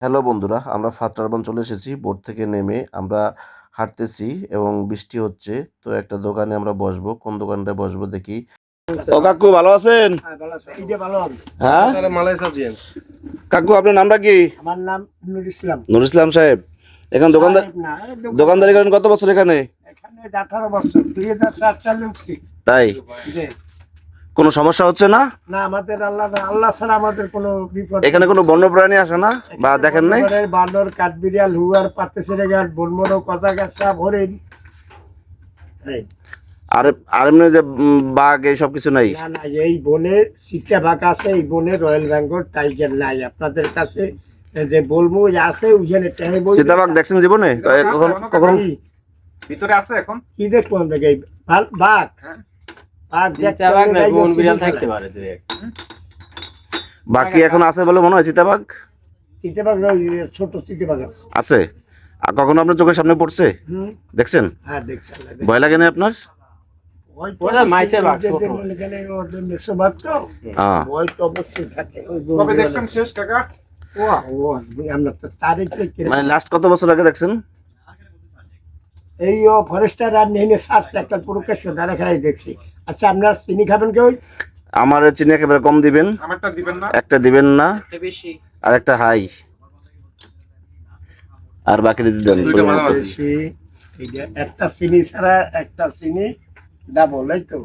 Hello বন্ধুরা, আমরা ফাত্রারবন চলে এসেছি। বোট থেকে নেমে আমরা হাঁটতেছি এবং বৃষ্টি হচ্ছে। তো একটা দোকানে আমরা বসবো। কোন দোকানটায় বসবো দেখি। ও কাকু, ভালো আছেন? হ্যাঁ কাকু, আপনার নামটা কি? আমার নাম নুর ইসলাম। নুর ইসলাম সাহেব, এখানে দোকানদারি করেন কত বছর এখানে? এখানে 18 বছর, 2007 সালে উঠছি। তাই জি। কোনো সমস্যা হচ্ছে না? না, আমাদের আল্লাহ ছাড়া আমাদের কোনো বিপদ এখানে কোনো বন্যপ্রাণী আসে না বা দেখেন নাই? নেই। বানর, কাঠবিড়াল, হুয়ার, পাতে ছেড়ে গাছ, বনমরো, কথা গাছা, হরিণ। আর আর এমনি যে বাঘ এইসব কিছু নাই? না না, এই বনে চিতাবাঘ আছে, এই বনে রয়্যাল বেঙ্গল টাইগার নাই। আপনাদের কাছে যে বলবো যে আছে ওইখানে চিতাবাঘ দেখছেন জীবনে কখনো? ভিতরে আছে এখন কি দেখবো আমরা? এই বাঘ বাঘ চিতাবাঘ না, বন বিড়াল থাকতে পারে দুই একটা। বাকি এখন আছে বলে মনে হয় চিতাবাঘ? চিতাবাঘ ছোট চিতাবাঘ আছে। আছে? আর কখনো আপনার চোখের সামনে পড়ছে? দেখছেন? হ্যাঁ, দেখছেন। ভয় লাগে না আপনার? ওটা মাইসের বাঘ, ছোট। ভয় তো অবশ্যই থাকে। কবে দেখছেন শেষ কাকা? আমরা তো তারিখ মানে লাস্ট কত বছর আগে দেখছেন? এই ফরেস্টার আর নেই সার্চ একটা প্রকাশ্য দাঁড়া খেলাই দেখছি। আচ্ছা, আপনার চিনি খাবেন কেউ? আমার চিনি একেবারে কম দিবেন। আমারটা দিবেন না? একটা দিবেন না, বেশি। আর একটা হাই, আর বাকি দেন। একটা চিনি ছাড়া একটা চিনি ডাবল, এই তো।